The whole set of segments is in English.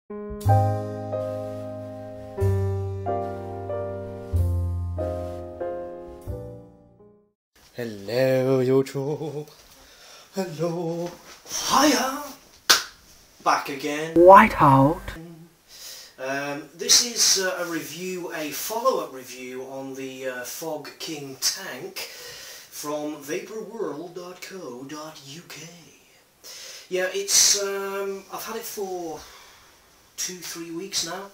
Hello, YouTube. Hello. Hiya. Back again. Whiteout. This is a review, a follow-up review on the Fog King tank from vapourworld.co.uk. Yeah, it's I've had it for 2-3 weeks now,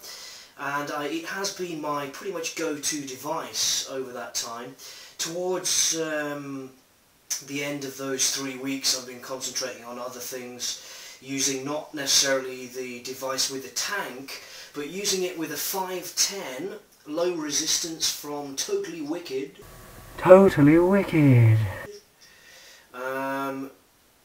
and it has been my pretty much go-to device over that time. Towards the end of those 3 weeks, I've been concentrating on other things, using not necessarily the device with the tank, but using it with a 510 low resistance from Totally Wicked. Totally Wicked.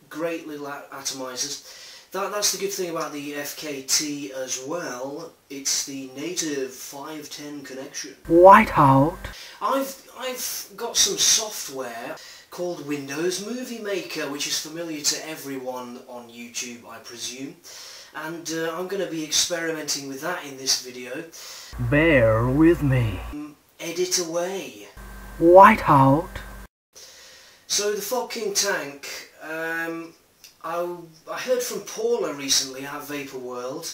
Great little atomizers. That's the good thing about the FKT as well. It's the native 510 connection. Whiteout. I've got some software called Windows Movie Maker, which is familiar to everyone on YouTube, I presume. And I'm going to be experimenting with that in this video. Bear with me. Edit away. Whiteout. So the Fog King tank, I heard from Paula recently at Vapour World,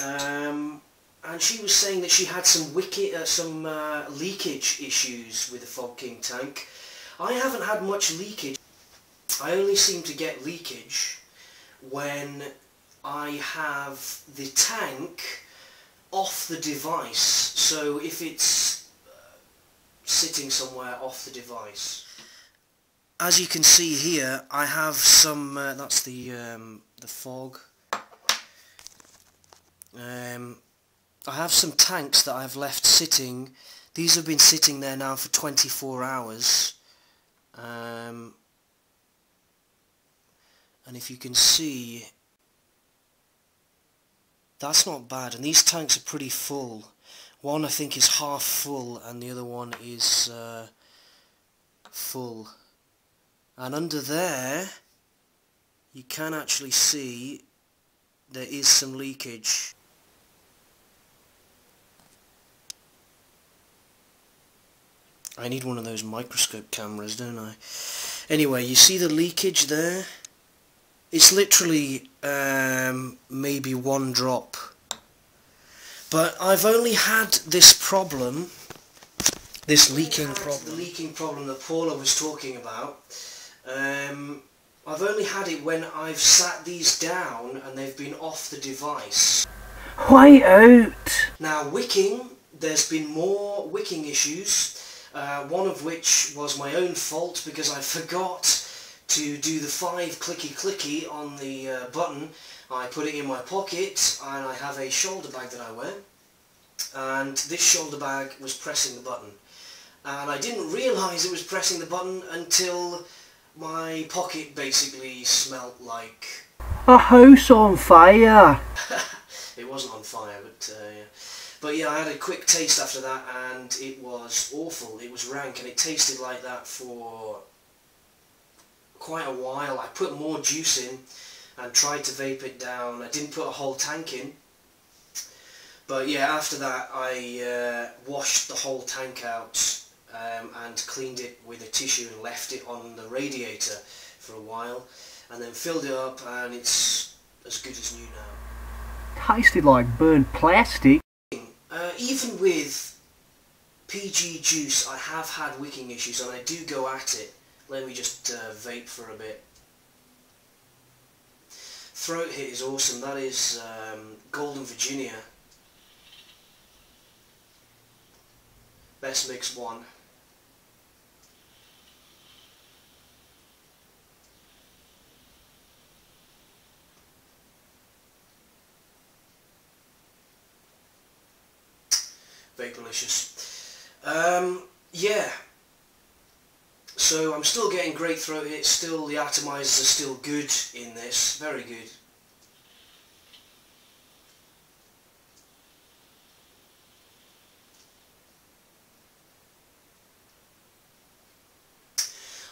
and she was saying that she had some leakage issues with the Fog King tank. I haven't had much leakage. I only seem to get leakage when I have the tank off the device, so if it's sitting somewhere off the device. As you can see here, I have some, that's the fog. I have some tanks that I've left sitting. These have been sitting there now for 24 hours. And if you can see, that's not bad, and these tanks are pretty full. One I think is half full and the other one is full. And under there you can actually see there is some leakage. I need one of those microscope cameras, don't I? Anyway, you see the leakage there? It's literally maybe one drop. But I've only had this problem, this leaking problem. The leaking problem that Paula was talking about. I've only had it when I've sat these down and they've been off the device. Whiteout. Now wicking, there's been more wicking issues. One of which was my own fault because I forgot to do the 5 clicky on the button. I put it in my pocket, and I have a shoulder bag that I wear, and this shoulder bag was pressing the button, and I didn't realise it was pressing the button until my pocket basically smelt like a house on fire. It wasn't on fire, but yeah, I had a quick taste after that, and it was awful. It was rank, and it tasted like that for quite a while. I put more juice in and tried to vape it down. I didn't put a whole tank in, but yeah, after that I washed the whole tank out and cleaned it with a tissue and left it on the radiator for a while, and then filled it up, and it's as good as new now. Tasted like burnt plastic. Even with PG juice, I have had wicking issues, and I do go at it. Let me just vape for a bit. Throat hit is awesome. That is Golden Virginia. Best mix 1. Vaporlicious. Yeah. So I'm still getting great throat hits, still the atomizers are still good in this, very good.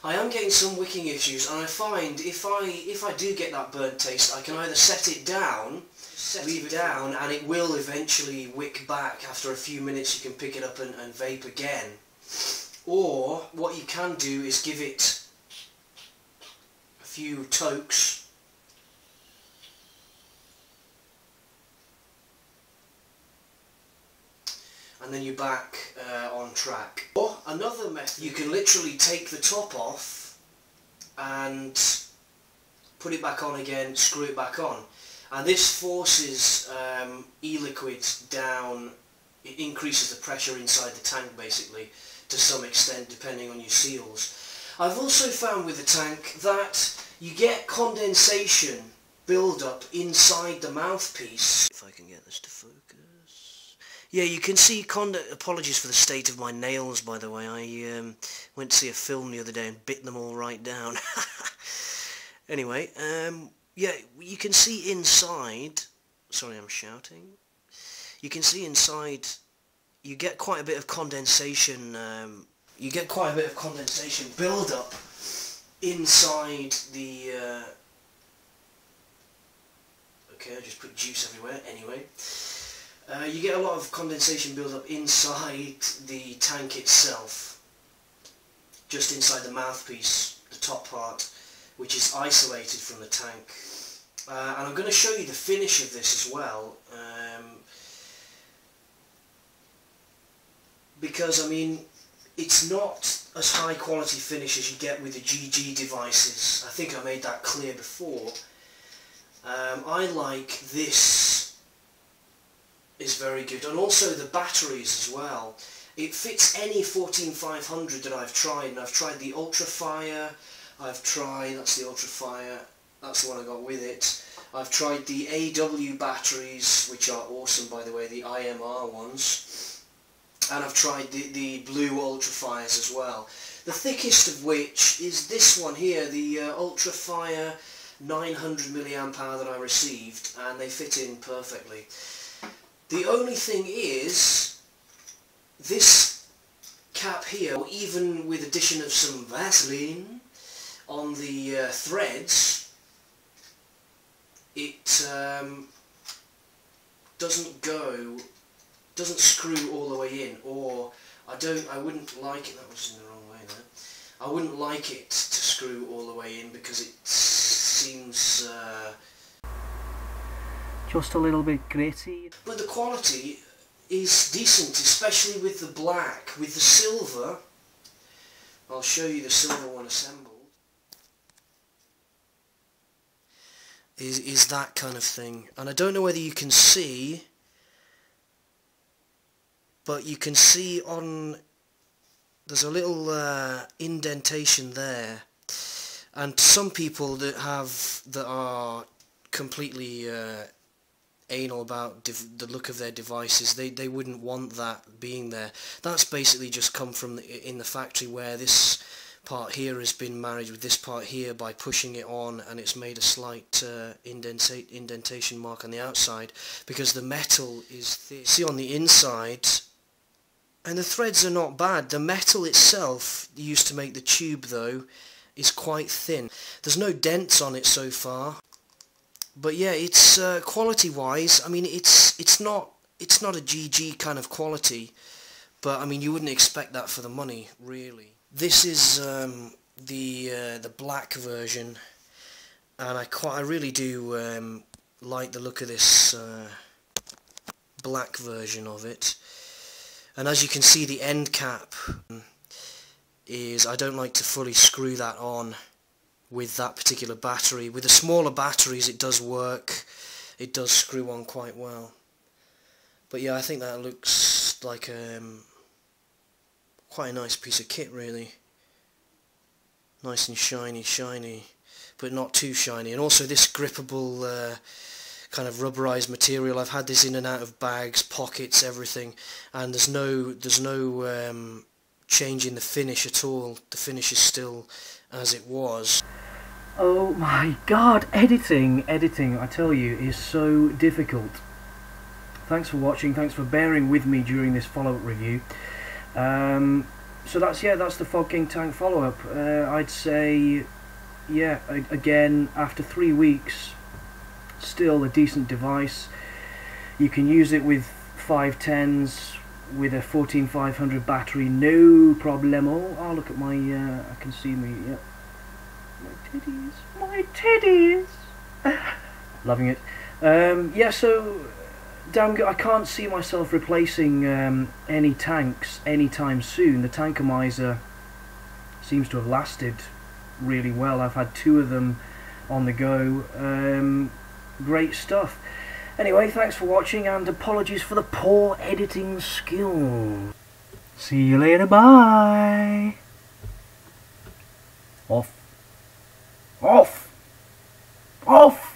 I am getting some wicking issues, and I find if I do get that burnt taste, I can either set it down leave it down, and it will eventually wick back. After a few minutes you can pick it up and vape again. Or what you can do is give it a few tokes, and then you're back on track. Or another method, you can literally take the top off and put it back on again, screw it back on, and this forces e-liquid down. It increases the pressure inside the tank basically to some extent, depending on your seals. I've also found with the tank that you get condensation build up inside the mouthpiece. If I can get this to focus. Yeah, you can see apologies for the state of my nails, by the way. I went to see a film the other day and bit them all right down. Anyway, yeah, you can see inside, sorry I'm shouting, you can see inside, you get quite a bit of condensation, build up inside the, okay, I just put juice everywhere, anyway. You get a lot of condensation build up inside the tank itself, just inside the mouthpiece, the top part, which is isolated from the tank. And I'm going to show you the finish of this as well, because I mean it's not as high quality finish as you get with the GG devices. I think I made that clear before. I like this, is very good, and also the batteries as well. It fits any 14500 that I've tried, and I've tried the Ultrafire, I've tried, that's the Ultrafire, that's the one I got with it. I've tried the AW batteries, which are awesome by the way, the IMR ones, and I've tried the blue Ultrafires as well. The thickest of which is this one here, the Ultrafire 900 mAh that I received, and they fit in perfectly. The only thing is, this cap here, even with addition of some Vaseline on the threads, it doesn't screw all the way in, or I wouldn't like it, that was in the wrong way there, I wouldn't like it to screw all the way in because it seems just a little bit gritty. But the quality is decent, especially with the black. With the silver, I'll show you the silver one assembled, is that kind of thing. And I don't know whether you can see, but you can see on, there's a little indentation there, and some people that are completely anal about the look of their devices, they wouldn't want that being there. That's basically just come from in the factory, where this part here has been married with this part here by pushing it on, and it's made a slight indentation mark on the outside because the metal is thick. See on the inside, and the threads are not bad. The metal itself used to make the tube though is quite thin. There's no dents on it so far. But yeah, it's quality wise, I mean it's not a GG kind of quality, but I mean you wouldn't expect that for the money really. This is the black version, and I really do like the look of this black version of it. And as you can see, the end cap is, I don't like to fully screw that on with that particular battery. With the smaller batteries it does work, it does screw on quite well. But yeah, I think that looks like quite a nice piece of kit really. Nice and shiny, but not too shiny. And also this grippable kind of rubberized material. I've had this in and out of bags, pockets, everything, and there's no change in the finish at all. The finish is still as it was. Oh my god, editing, I tell you, is so difficult. Thanks for watching, thanks for bearing with me during this follow-up review. So that's the Fog King tank follow-up. I'd say, yeah, again, after 3 weeks, still a decent device. You can use it with 510s with a 14500 battery, no problemo. Oh, look at my, I can see me, yep. My titties! Loving it. Yeah, so damn good. I can't see myself replacing any tanks anytime soon. The tankomiser seems to have lasted really well. I've had 2 of them on the go. Great stuff. Anyway, thanks for watching, and apologies for the poor editing skills. See you later, bye! Off. Off! Off!